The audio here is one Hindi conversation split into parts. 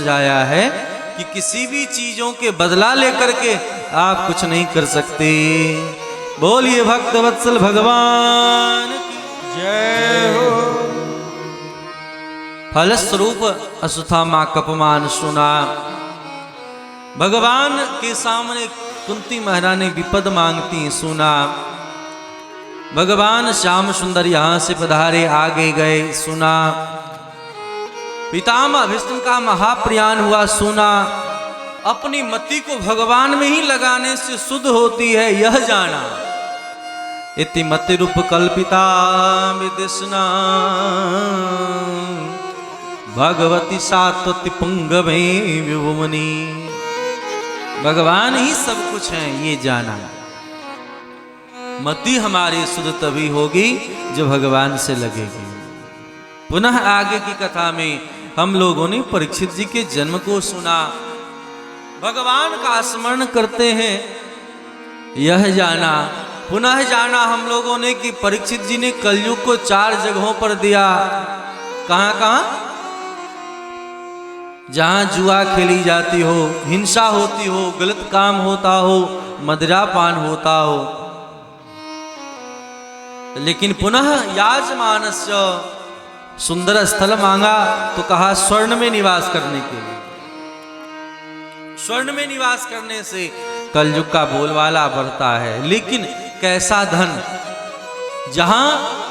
आया है कि किसी भी चीजों के बदला लेकर के आप कुछ नहीं कर सकते। बोलिए भक्त वत्सल भगवान की जय हो। फलस्वरूप अश्वत्थामा का अपमान सुना। भगवान के सामने कुंती महारानी विपद मांगती सुना। भगवान श्याम सुंदर यहां से पधारे आगे गए सुना। पितामह भीष्म का महाप्रयाण हुआ सुना। अपनी मति को भगवान में ही लगाने से शुद्ध होती है यह जाना। इति मति रूप कल्पिता विदिशना भगवती सात्वति पुंगवे विभुमनि। भगवान ही सब कुछ है ये जाना। मति हमारी शुद्ध तभी होगी जो भगवान से लगेगी। पुनः आगे की कथा में हम लोगों ने परीक्षित जी के जन्म को सुना। भगवान का स्मरण करते हैं यह जाना। पुनः जाना हम लोगों ने कि परीक्षित जी ने कलयुग को 4 जगहों पर दिया। कहां कहां? जहां जुआ खेली जाती हो, हिंसा होती हो, गलत काम होता हो, मदिरापान होता हो। लेकिन पुनः याजमानस्य सुंदर स्थल मांगा तो कहा स्वर्ण में निवास करने के लिए। स्वर्ण में निवास करने से कलयुग का बोलबाला बढ़ता है। लेकिन कैसा धन? जहां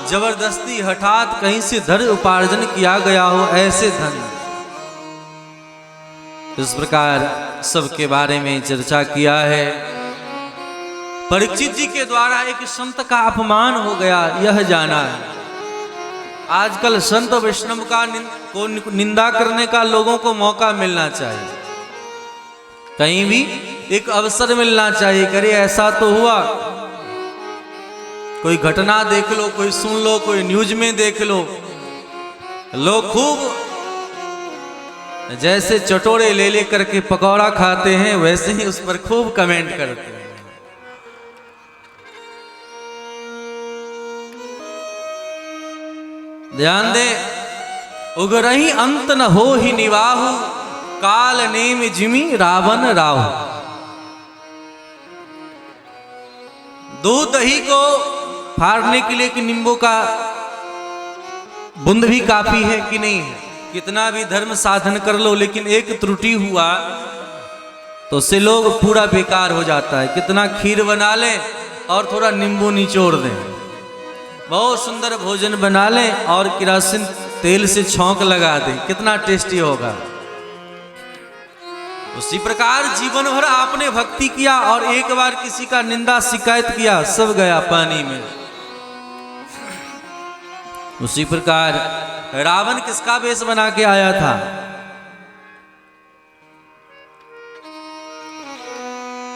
जबरदस्ती हठात कहीं से धन उपार्जन किया गया हो ऐसे धन। इस प्रकार सबके बारे में चर्चा किया है। परीक्षित जी के द्वारा एक संत का अपमान हो गया यह जाना है। आजकल संत वैष्णव का निंदा करने का लोगों को मौका मिलना चाहिए। कहीं भी एक अवसर मिलना चाहिए। करे ऐसा तो हुआ, कोई घटना देख लो, कोई सुन लो, कोई न्यूज में देख लो। लोग खूब जैसे चटोरे ले ले करके पकौड़ा खाते हैं वैसे ही उस पर खूब कमेंट करते हैं। ध्यान दे। उगरही अंत न हो ही निवाहु काल नेम जिमी रावण राहु। दूध दही को फाड़ने के लिए कि नींबू का बूंद भी काफी है कि नहीं है? कितना भी धर्म साधन कर लो लेकिन एक त्रुटि हुआ तो उससे लोग पूरा बेकार हो जाता है। कितना खीर बना लें और थोड़ा नींबू निचोड़ दें, बहुत सुंदर भोजन बना लें और किरासिन तेल से छौंक लगा दें, कितना टेस्टी होगा। उसी प्रकार जीवन भर आपने भक्ति किया और एक बार किसी का निंदा शिकायत किया, सब गया पानी में। उसी प्रकार रावण किसका वेश बना के आया था?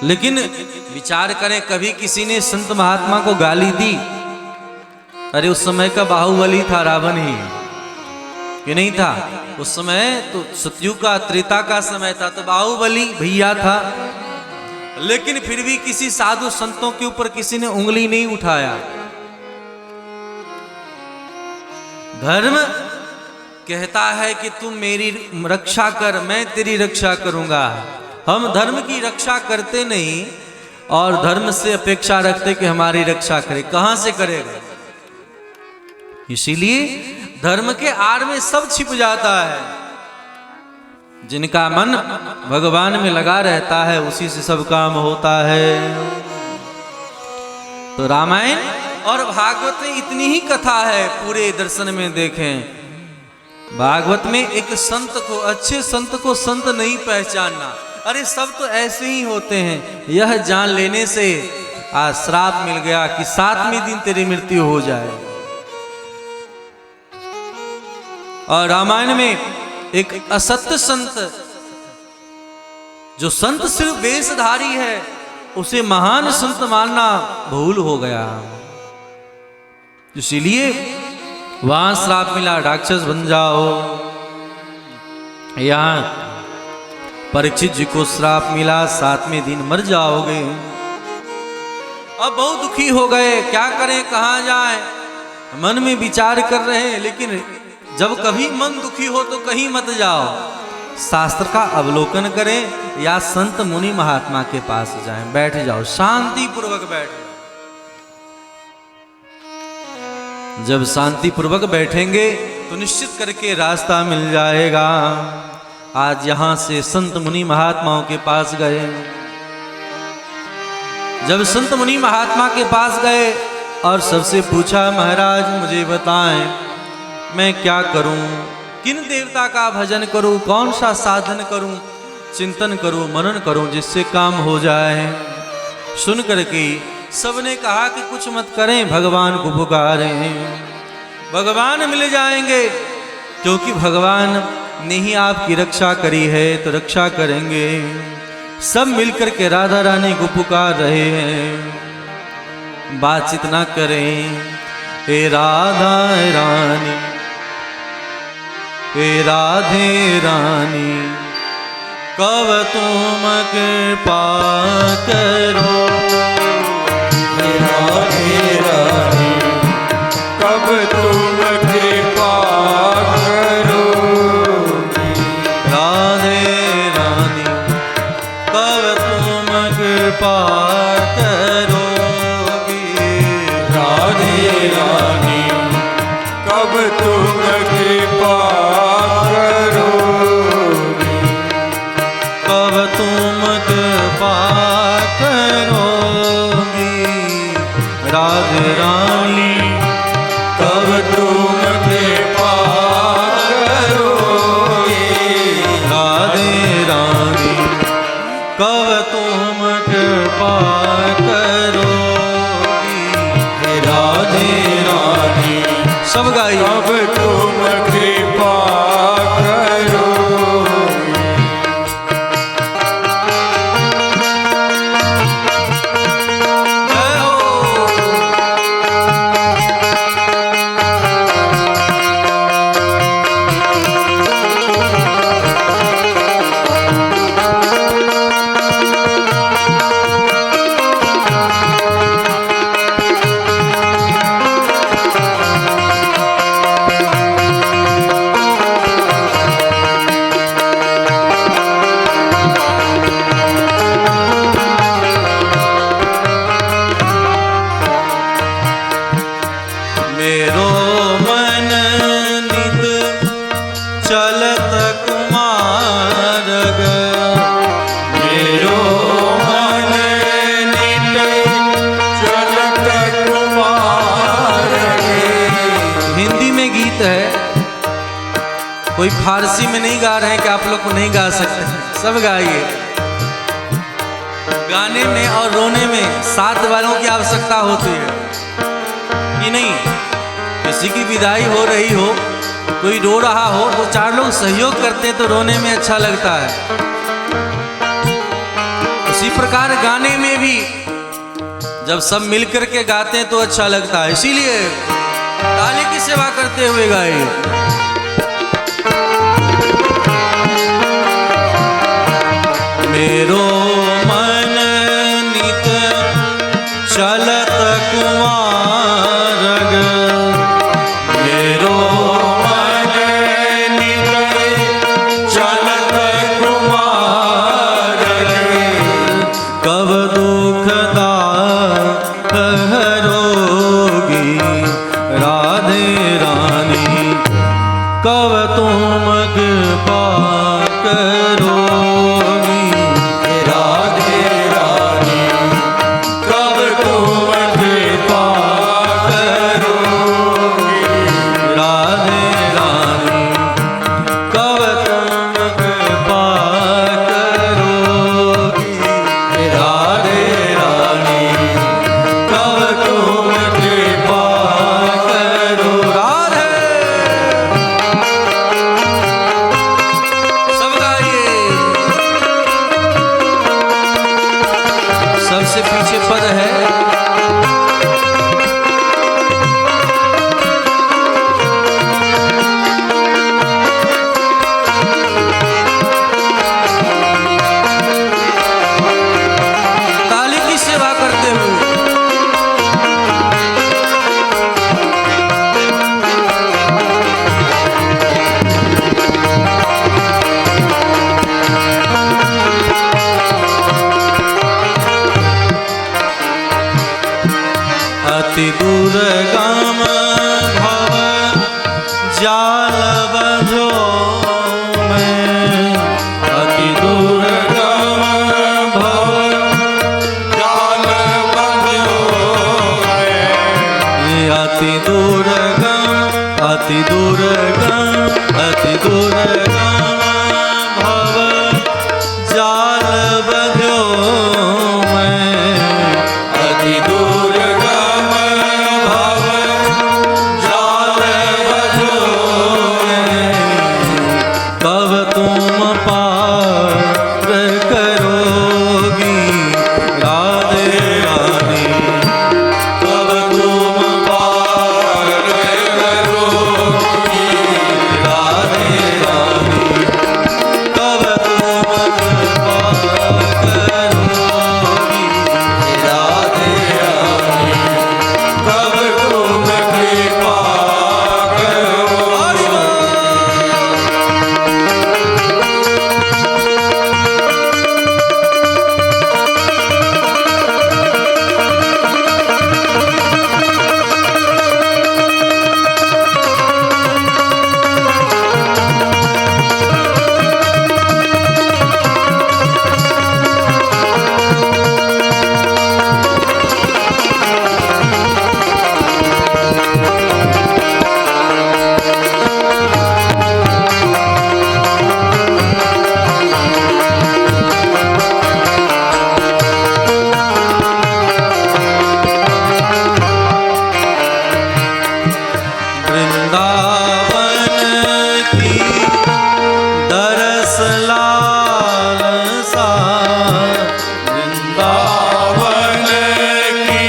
लेकिन विचार करें, कभी किसी ने संत महात्मा को गाली दी? अरे उस समय का बाहुबली था रावण ही, कि नहीं था? उस समय तो सतयुग का त्रेता का समय था तो बाहुबली भैया था। लेकिन फिर भी किसी साधु संतों के ऊपर किसी ने उंगली नहीं उठाया। धर्म कहता है कि तुम मेरी रक्षा कर, मैं तेरी रक्षा करूंगा। हम धर्म की रक्षा करते नहीं और धर्म से अपेक्षा रखते कि हमारी रक्षा करे। कहां से करेगा? इसीलिए धर्म के आड़ में सब छिप जाता है। जिनका मन भगवान में लगा रहता है उसी से सब काम होता है। तो रामायण और भागवत में इतनी ही कथा है। पूरे दर्शन में देखें, भागवत में एक संत को, अच्छे संत को संत नहीं पहचानना। अरे सब तो ऐसे ही होते हैं। यह जान लेने से आज श्राप मिल गया कि 7वें दिन तेरी मृत्यु हो जाए। और रामायण में एक असत्य संत, जो संत सिर्फ वेशधारी है, उसे महान संत मानना भूल हो गया। इसीलिए वहां श्राप मिला, राक्षस बन जाओ। यहां परीक्षित जी को श्राप मिला, 7वें दिन मर जाओगे। अब बहुत दुखी हो गए, क्या करें, कहां जाएं? मन में विचार कर रहे हैं। लेकिन जब कभी मन दुखी हो तो कहीं मत जाओ, शास्त्र का अवलोकन करें या संत मुनि महात्मा के पास जाएं। बैठ जाओ, शांति पूर्वक बैठ जाओ। जब शांति पूर्वक बैठेंगे तो निश्चित करके रास्ता मिल जाएगा। आज यहां से संत मुनि महात्माओं के पास गए। जब संत मुनि महात्मा के पास गए और सबसे पूछा, महाराज मुझे बताएं मैं क्या करूं, किन देवता का भजन करूं, कौन सा साधन करूं, चिंतन करूं, मनन करूं जिससे काम हो जाए। सुन करके सबने कहा कि कुछ मत करें, भगवान को पुकारें, भगवान मिल जाएंगे, क्योंकि भगवान ने ही आपकी रक्षा करी है तो रक्षा करेंगे। सब मिलकर के राधा रानी को पुकार रहे हैं। बातचीत ना करें, हे राधा रानी, हे राधे रानी, कब तुम कृपा करो, हे राधे रानी, कब तुम कृपा करो, राधे रानी, कब तुम कृपा करोगी, राधे रानी, कब तुम कृपा करोगी, कब तुम कृपा करोगी, राधे रानी, कब तुम कृपा करोगी, राधे रानी, कब तुम कृपा करोगी, हे राधे रानी, सब गाइए। कब तुम कृपा करोगी। जय हो। मेरो मन नित चलत कुमारग, मेरो मन नित चलत कुमारग। हिंदी में गीत है, कोई फारसी में नहीं गा रहे हैं कि आप लोग को नहीं गा सकते हैं, सब गाइए। गाने में और रोने में साथ वालों की आवश्यकता होती है कि नहीं। किसी की विदाई हो रही हो, कोई रो रहा हो तो चार लोग सहयोग करते हैं तो रोने में अच्छा लगता है। उसी प्रकार गाने में भी जब सब मिलकर के गाते हैं तो अच्छा लगता है, इसीलिए ताली की सेवा करते हुए गाइए। मेरो मन नित चलत कुमारग, मेरो मन नित चलत कुमारग। कब दुख हरोगी, राधे रानी, कब तुम कृपा करोगी, हे दुर्गम भव जाल बंधो मैं, अति दुर्गम भव जाल बंधो मैं, अति दुर्गम, अति दुर्गम, अति दुर्गम भव जाल बंधो मैं, अति दुर्गम भव जाल बंधो मैं, कब तुम पार करोगी राधे रानी, कब तुम पार करोगी राधे रानी, कब तुम पार करोगी राधे रानी, कब तुम कृपा करोगी। वृंदावन की दरस लालसा, दावन की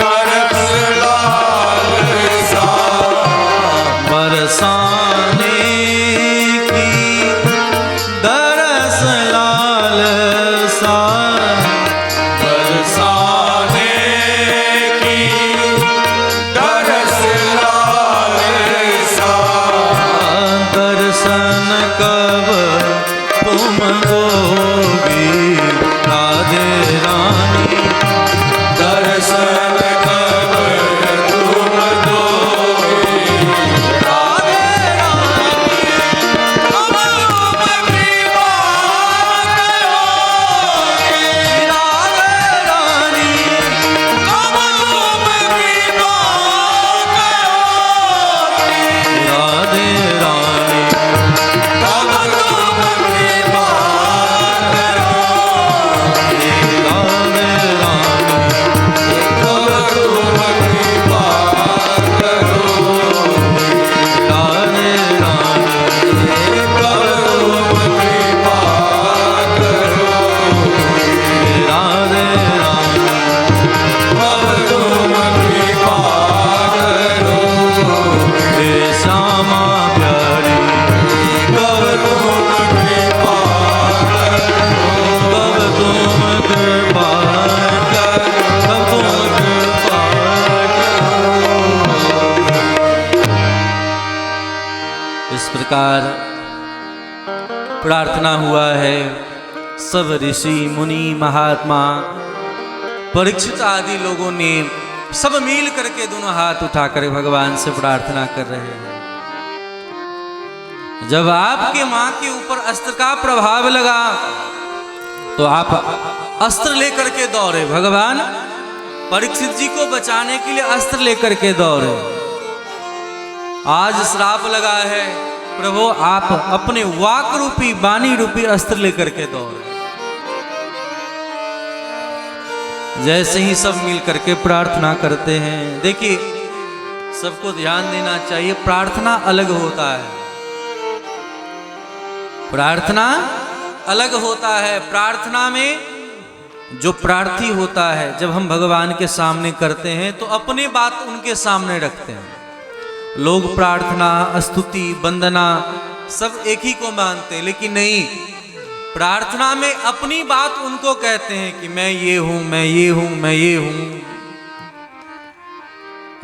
करस लालसा, बरसाने की दरस लालसा, बरसाने की करस लालसा, दर्शन कब तुम दोगी राधे रानी, दर्शन कब तुम दोगी राधे रानी, कब तुम कृपा करोगी राधे रानी, कब तुम कृपा करोगी राधे रानी, कब तुम कृपा करोगी राधे रानी, कब तुम कृपा करोगी राधे रानी, कब तुम कृपा करोगी राधे रानी, कब तुम कृपा करोगी हे श्यामा प्यारी, कब तुम कृपा कब तुम कृपा, कब तुम कृपा करो। इस प्रकार प्रार्थना हुआ है। सब ऋषि मुनि महात्मा परीक्षित आदि लोगों ने सब मिल करके दोनों हाथ उठाकर भगवान से प्रार्थना कर रहे हैं। जब आपके मां के ऊपर अस्त्र का प्रभाव लगा तो आप अस्त्र लेकर के दौड़े, भगवान परीक्षित जी को बचाने के लिए अस्त्र लेकर के दौड़े। आज श्राप लगा है, प्रभु आप अपने वाक रूपी वाणी रूपी अस्त्र लेकर के दौड़े। जैसे ही सब मिल करके प्रार्थना करते हैं, देखिए सबको ध्यान देना चाहिए, प्रार्थना अलग होता है, प्रार्थना अलग होता है। प्रार्थना में जो प्रार्थी होता है, जब हम भगवान के सामने करते हैं तो अपनी बात उनके सामने रखते हैं। लोग प्रार्थना, स्तुति, वंदना सब एक ही को मानते हैं, लेकिन नहीं, प्रार्थना में अपनी बात उनको कहते हैं कि मैं ये हूं, मैं ये हूं, मैं ये हूं।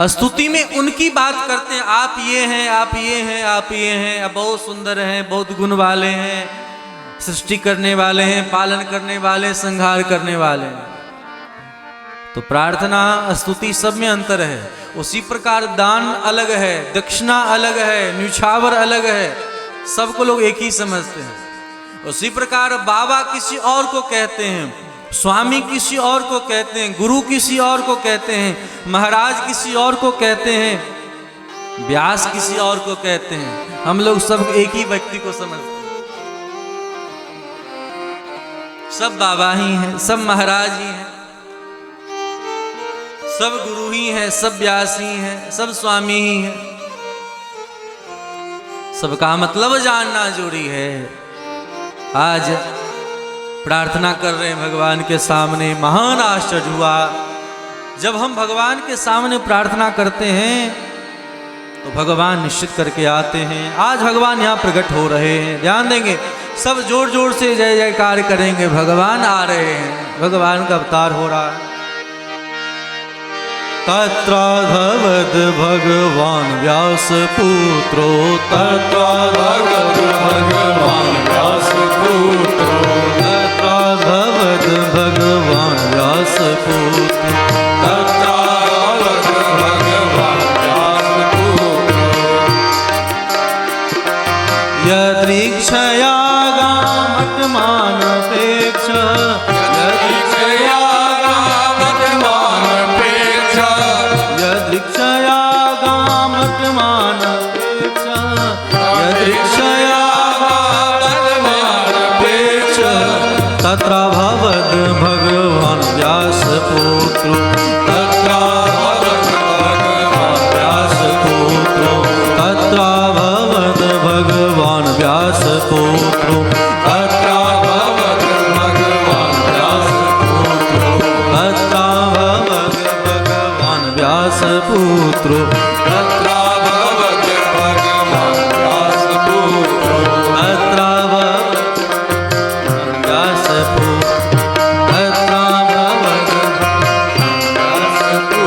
स्तुति में उनकी बात करते हैं, आप ये हैं, आप ये हैं, आप ये हैं, आप बहुत सुंदर हैं, बहुत गुण वाले हैं, सृष्टि करने वाले हैं, पालन करने वाले, संहार करने वाले हैं। तो प्रार्थना स्तुति सब में अंतर है। उसी प्रकार दान अलग है, दक्षिणा अलग है, न्यूछावर अलग है, सबको लोग एक ही समझते हैं। उसी प्रकार बाबा किसी और को कहते हैं, स्वामी किसी और को कहते हैं, गुरु किसी और को कहते हैं, महाराज किसी और को कहते हैं, व्यास किसी और को कहते हैं। हम लोग सब एक ही व्यक्ति को समझते हैं। सब बाबा ही हैं, सब महाराज ही हैं, सब गुरु ही हैं, सब व्यास ही हैं, सब स्वामी ही हैं। सबका मतलब जानना जरूरी है। आज प्रार्थना कर रहे हैं भगवान के सामने, महान आश्चर्य हुआ। जब हम भगवान के सामने प्रार्थना करते हैं तो भगवान निश्चित करके आते हैं। आज भगवान यहाँ प्रकट हो रहे हैं, ध्यान देंगे, सब जोर जोर से जय जयकार करेंगे। भगवान आ रहे हैं, भगवान का अवतार हो रहा है। तत्राधवद भगवान व्यास पुत्रो, तत्राधवद भगवान व्यास पुत्रो, तत्राधवद भगवान व्यास पुत्रो, तत्राधवद भगवान व्यास पुत्रो, यदृक्षया गामटमानपेक्ष, यदृक्षया गामटमानपेक्ष, यदृक्षया गामटमानपेक्ष, यदृक्षया गामटमानपेक्ष, तत्राभवद भगवान व्यास पुत्रो, तत्राभवद भगवान व्यास पुत्रो, तत्राभवद भगवान व्यास पुत्रो, तत्राभवद भगवान व्यास पुत्रो, तत्राभवद भगवान व्यास पुत्रो, तत्राभवद भगवान व्यास पुत्रो, तत्राभवद व्यास पुत्रो, तत्राभवद व्यास पुत्रो,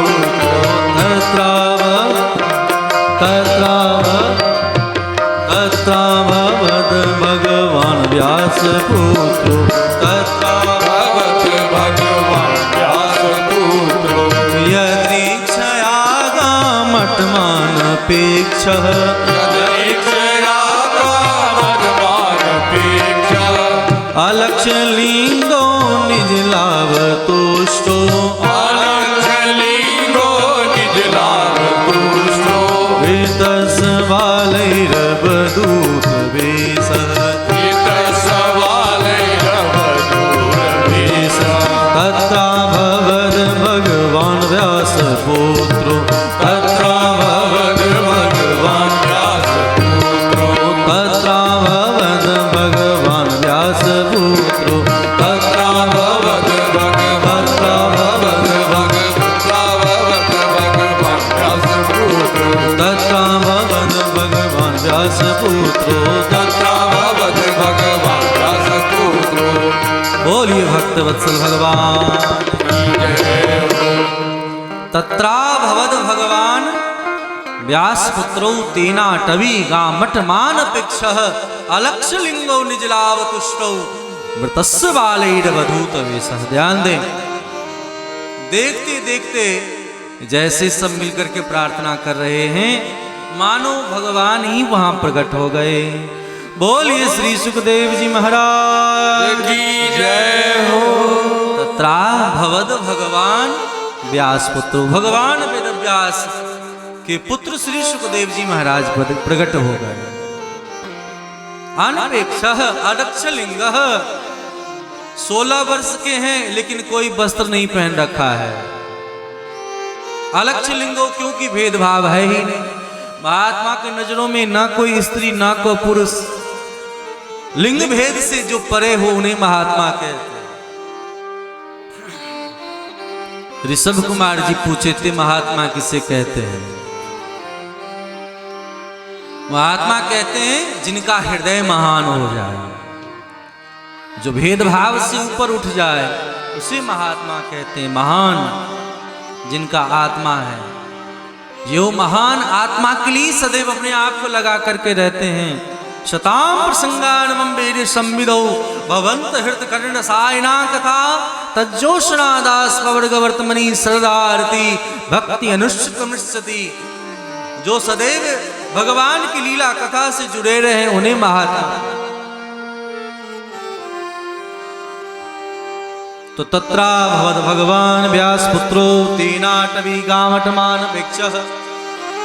तत्राभवद भगवान व्यास पुत्रो, तत्राभवद भगवान व्यास पुत्रो, यदृक्षया गामटमानपेक्ष, यदृक्षया गामटमानपेक्ष, अलक्षलिंगो निजलावतुष्टो, अलक्षलिंगो निजलावतुष्टो, वेतसवालैरवधूतवेषः, वेतसवालैरवधूतवेषः, तत्राभवद भगवान व्यास पुत्रो, तत्राभवद भगवान व्यास पुत्रो, तत्राभवद भगवान व्यास पुत्रो, तत्राभवद भगवान व्यास पुत्रो, तत्राभवद भगवान व्यास पुत्रो, तत्राभवद भगवान व्यास पुत्रो। बोलिए भक्त वत्सल भगवान। तत्राभवद भगवान व्यास पुत्रो तेना टवी गामटमानपेक्षः अलक्षलिंगो निजलावतुष्टौ वृतस्य बालैरवधूतवेषः। ध्यान दें, देखते देखते जैसे सब मिलकर के प्रार्थना कर रहे हैं, मानो भगवान ही वहां प्रकट हो गए। बोलिए श्री सुखदेव जी महाराज की जय हो। तत्राभवद भगवान व्यास पुत्र, भगवान वेद व्यास के पुत्र श्री सुखदेव जी महाराज प्रकट हो गए। अनपेक्षः अदक्षलिंगः, 16 वर्ष के हैं लेकिन कोई वस्त्र नहीं पहन रखा है। अलक्षलिंगो क्योंकि भेदभाव है ही नहीं। महात्मा की नजरों में ना कोई स्त्री ना कोई पुरुष, लिंग भेद से जो परे हो उन्हें महात्मा कहते हैं। ऋषभ कुमार जी पूछे थे महात्मा किसे कहते हैं? महात्मा कहते हैं जिनका हृदय महान हो जाए, जो भेदभाव से ऊपर उठ जाए उसे महात्मा कहते हैं। महान जिनका आत्मा है, जो महान आत्मा के लिए सदैव अपने आप को लगा करके रहते हैं, शतां प्रसंगानमं वेद संविदौ भवन्त हृत कर्ण सायना कथा तज्जोषणा दास पवर्गवर्तमनि सरदारती भक्ति अनुष्कमृष्यति। जो सदैव भगवान की लीला कथा से जुड़े रहे उन्हें महात्मा। तो तत्रा भवद भगवान व्यासपुत्रो तेनाटवी गामटमान भिक्षः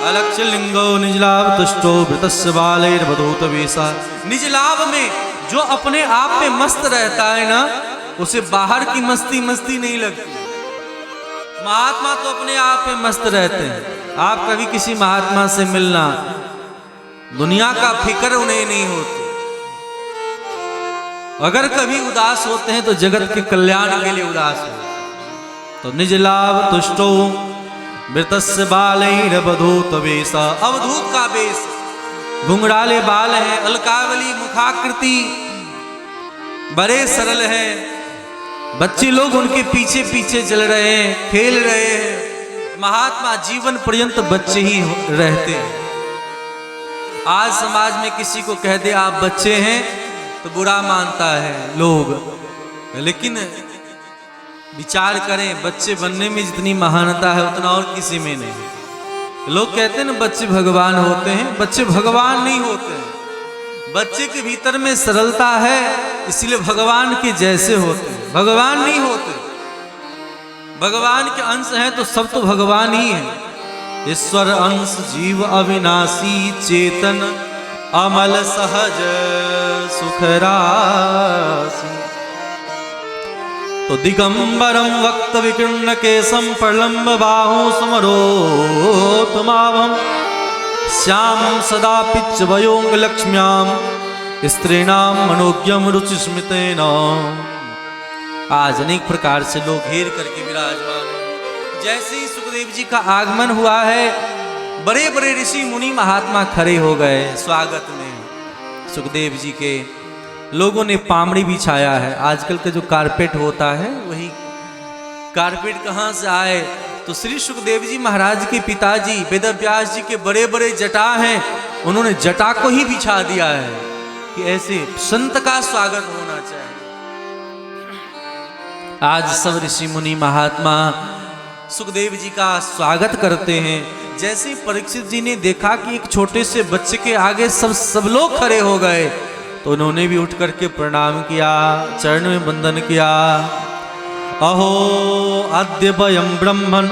अलक्ष्य लिंगो निजलाभ तुष्टो वृतस्य बालैर्वधूत वेशा। निज लाभ में जो अपने आप में मस्त रहता है ना, उसे बाहर की मस्ती नहीं लगती। महात्मा तो अपने आप में मस्त रहते हैं। आप कभी किसी महात्मा से मिलना, दुनिया का फिक्र उन्हें नहीं होती। अगर कभी उदास होते हैं तो जगत के कल्याण के लिए उदास हो। तो निज लाभ तुष्टो वृतस्य बालैर्वधूत वेशा। अवधूत का वेश, घुंघराले बाल हैं, अलकावली मुखाकृति, बड़े सरल हैं। बच्चे लोग उनके पीछे पीछे चल रहे हैं, खेल रहे हैं। महात्मा जीवन पर्यंत बच्चे ही रहते हैं। आज समाज में किसी को कह दे आप बच्चे हैं तो बुरा मानता है लोग, लेकिन विचार करें, बच्चे बनने में जितनी महानता है उतना और किसी में नहीं। लोग कहते हैं ना बच्चे भगवान होते हैं, बच्चे भगवान नहीं होते हैं। बच्चे के भीतर में सरलता है, इसलिए भगवान के जैसे होते हैं, भगवान नहीं होते। भगवान के अंश हैं तो सब तो भगवान ही है। ईश्वर अंश जीव अविनाशी चेतन अमल सहज सुखरासी। तो दिगंबरम वक्त विकीर्ण केशम प्रलंब बाहु समरोतमाभम श्याम सदा पिच वयोंग लक्ष्म्याम स्त्रीणाम मनोज्ञम रुचि स्मितेन। आज अनेक प्रकार से लोग घेर करके विराजमान हैं। जैसे ही सुखदेव जी का आगमन हुआ है, बड़े बड़े ऋषि मुनि महात्मा खड़े हो गए स्वागत में। सुखदेव जी के लोगों ने पामड़ी बिछाया है। आजकल का जो कारपेट होता है वही कारपेट कहाँ से आए, तो श्री सुखदेव जी महाराज के पिताजी वेदव्यास जी के बड़े बड़े जटा हैं, उन्होंने जटा को ही बिछा दिया है कि ऐसे संत का स्वागत होना चाहिए। आज सब ऋषि मुनि महात्मा सुखदेव जी का स्वागत करते हैं। जैसे ही परीक्षित जी ने देखा कि एक छोटे से बच्चे के आगे सब लोग खड़े हो गए, तो उन्होंने भी उठ करके प्रणाम किया, चरण में वंदन किया। अहो अद्य वयं ब्रह्मन्